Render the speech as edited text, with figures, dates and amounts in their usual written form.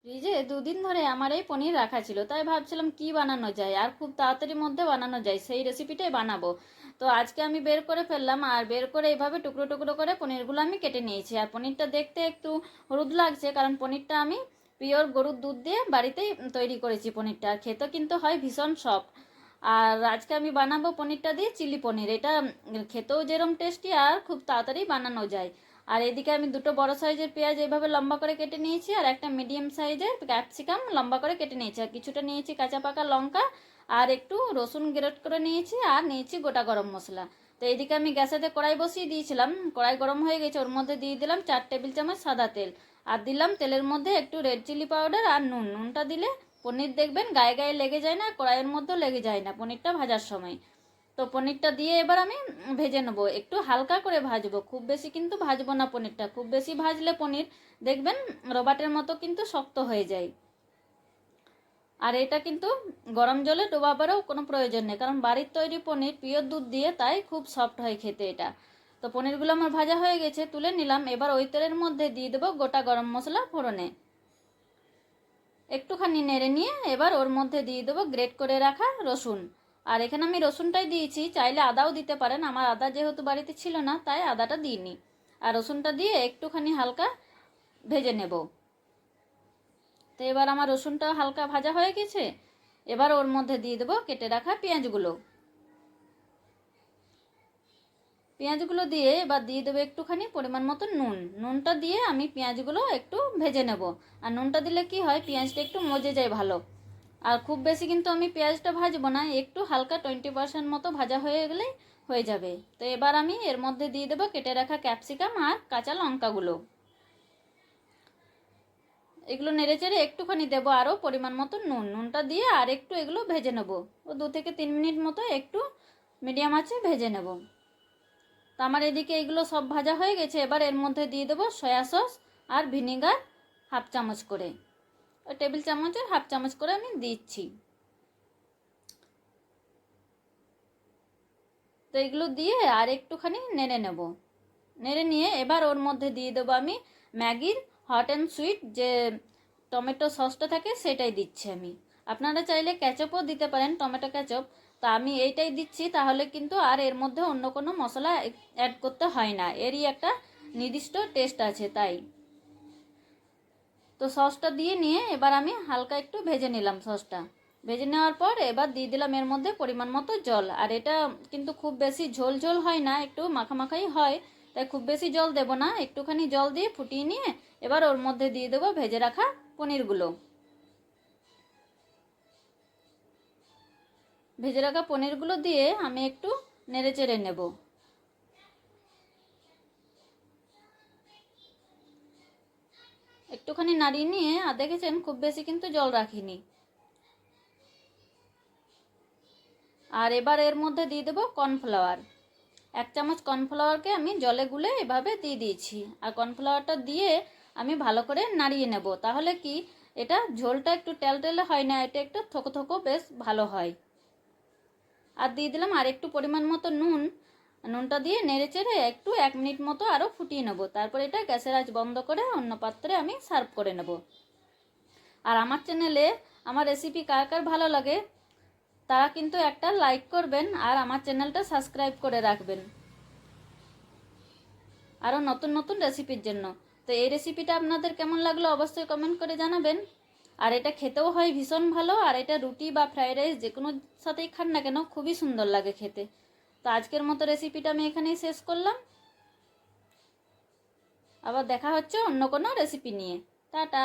ফ্রিজে দুদিন ধরে আমার এই পনির রাখা ছিল, তাই ভাবছিলাম কি বানানো যায় আর খুব তাড়াতাড়ির মধ্যে বানানো যায় সেই রেসিপিটাই বানাবো। তো আজকে আমি বের করে ফেললাম, আর বের করে এইভাবে টুকরো টুকরো করে পনিরগুলো আমি কেটে নিয়েছি। আর পনিরটা দেখতে একটু হলুদ লাগছে, কারণ পনিরটা আমি পিওর গরুর দুধ দিয়ে বাড়িতেই তৈরি করেছি পনিরটা। আর খেতে কিন্তু হয় ভীষণ সফট। আর আজকে আমি বানাবো পনিরটা দিয়ে চিলি পনির। এটা খেতেও যেরকম টেস্টি আর খুব তাড়াতাড়ি বানানো যায়। আর এদিকে আমি দুটো বড় সাইজের পেঁয়াজ এইভাবে লম্বা করে কেটে নিয়েছি, আর একটা মিডিয়াম সাইজের ক্যাপসিকাম লম্বা করে কেটে নিয়েছি, আর কিছুটা নিয়েছি কাঁচা পাকা লঙ্কা, আর একটু রসুন গ্রেট করে নিয়েছি, আর নিয়েছি গোটা গরম মশলা। তো এইদিকে আমি গ্যাসেতে কড়াই বসিয়ে দিয়েছিলাম, কড়াই গরম হয়ে গেছে, ওর মধ্যে দিয়ে দিলাম 4 টেবিল চামচ সাদা তেল, আর দিলাম তেলের মধ্যে একটু রেড চিলি পাউডার আর নুন। নুনটা দিলে পনির দেখবেন গায়ে গায়ে লেগে যায় না, কড়াইয়ের মধ্যেও লেগে যায় না পনিরটা ভাজার সময়। তো পনিরটা দিয়ে এবার আমি ভেজে নেবো, একটু হালকা করে ভাজবো, খুব বেশি কিন্তু ভাজবো না পনিরটা। খুব বেশি ভাজলে পনির দেখবেন রবাটের মতো কিন্তু শক্ত হয়ে যায়। আর এটা কিন্তু গরম জলে ডোবাবারও কোনো প্রয়োজন নেই, কারণ বাড়ির তৈরি পনির পিওর দুধ দিয়ে, তাই খুব সফট হয় খেতে এটা। তো পনিরগুলো আমার ভাজা হয়ে গেছে, তুলে নিলাম। এবার ওই তেলের মধ্যে দিয়ে দেবো গোটা গরম মশলা ফোড়নে, একটুখানি নেড়ে নিয়ে এবার ওর মধ্যে দিয়ে দেবো গ্রেট করে রাখা রসুন। আর এখানে আমি রসুনটাই দিয়েছি, চাইলে আদাও দিতে পারেন, আমার আদা যেহেতু বাড়িতে ছিল না তাই আদাটা দিইনি। আর রসুনটা দিয়ে একটুখানি হালকা ভেজে নেব। তো এবার আমার রসুনটা হালকা ভাজা হয়ে গেছে, এবার ওর মধ্যে দিয়ে দেবো কেটে রাখা পেঁয়াজগুলো। পেঁয়াজগুলো দিয়ে এবার দিয়ে দেবো একটুখানি পরিমাণ মতো নুন। নুনটা দিয়ে আমি পেঁয়াজগুলো একটু ভেজে নেব। আর নুনটা দিলে কি হয়, পেঁয়াজটা একটু মজে যায় ভালো। আর খুব বেশি কিন্তু আমি পেঁয়াজটা ভাজবো না, একটু হালকা 20% মতো ভাজা হয়ে গেলেই হয়ে যাবে। তো এবার আমি এর মধ্যে দিয়ে দেবো কেটে রাখা ক্যাপসিকাম আর কাঁচা লঙ্কাগুলো। এগুলো নেড়ে চেড়ে একটুখানি দেবো আরও পরিমাণ মতো নুন। নুনটা দিয়ে আর একটু এগুলো ভেজে নেব, ও 2 থেকে 3 মিনিট মতো একটু মিডিয়াম আঁচে ভেজে নেব। তো আমার এদিকে এগুলো সব ভাজা হয়ে গেছে, এবার এর মধ্যে দিয়ে দেবো সয়া সস আর ভিনেগার হাফ চামচ করে, টেবিল চামচের হাফ চামচ করে আমি দিচ্ছি। তো এগুলো দিয়ে আর একটুখানি নেড়ে নেব। নেড়ে নিয়ে এবার ওর মধ্যে দিয়ে দেবো আমি ম্যাগির হট অ্যান্ড সুইট যে টমেটো সসটা থাকে সেটাই দিচ্ছি আমি। আপনারা চাইলে ক্যাচআপও দিতে পারেন, টমেটো ক্যাচআপ। তা আমি এইটাই দিচ্ছি, তাহলে কিন্তু আর এর মধ্যে অন্য কোনো মশলা অ্যাড করতে হয় না, এরই একটা নির্দিষ্ট টেস্ট আছে তাই। তো সসটা দিয়ে নিয়ে এবার আমি হালকা একটু ভেজে নিলাম সসটা। ভেজে নেওয়ার পর এবার দিয়ে দিলাম এর মধ্যে পরিমাণ মতো জল। আর এটা কিন্তু খুব বেশি ঝোল ঝোল হয় না, একটু মাখামাখাই হয়, তাই খুব বেশি জল দেব না, একটুখানি জল দিয়ে ফুটিয়ে নিয়ে এবার ওর মধ্যে দিয়ে দেবো ভেজে রাখা পনিরগুলো। ভেজে রাখা পনিরগুলো দিয়ে আমি একটু নেড়ে চেড়ে নেব। একটুখানি নাড়িয়ে নিয়ে, আর দেখেছেন খুব বেশি কিন্তু জল রাখিনি। আর এবার এর মধ্যে দিয়ে দেবো কর্নফ্লাওয়ার। 1 চামচ কর্নফ্লাওয়ারকে আমি জলে গুলে এভাবে দিয়ে দিয়েছি। আর কর্নফ্লাওয়ারটা দিয়ে আমি ভালো করে নাড়িয়ে নেব, তাহলে কি এটা ঝোলটা একটু টেলটেলে হয় না, এটা একটু থোকো থোকো বেশ ভালো হয়। আর দিয়ে দিলাম আর একটু পরিমাণ মতো নুন। নুনটা দিয়ে নেড়ে চেড়ে একটু 1 মিনিট মতো আরও ফুটিয়ে নেব, তারপর এটা গ্যাসের আঁচ বন্ধ করে অন্য পাত্রে আমি সার্ভ করে নেব। আর আমার চ্যানেলে আমার রেসিপি কার কার ভালো লাগে তারা কিন্তু একটা লাইক করবেন, আর আমার চ্যানেলটা সাবস্ক্রাইব করে রাখবেন আরও নতুন নতুন রেসিপির জন্য। তো এই রেসিপিটা আপনাদের কেমন লাগলো অবশ্যই কমেন্ট করে জানাবেন। আর এটা খেতেও হয় ভীষণ ভালো, আর এটা রুটি বা ফ্রাইড রাইস যে কোনো সাথেই খান না কেন খুবই সুন্দর লাগে খেতে। তো আজকের মতো রেসিপিটা আমি এখানেই শেষ করলাম, আবার দেখা হচ্ছে অন্য কোনো রেসিপি নিয়ে। টাটা।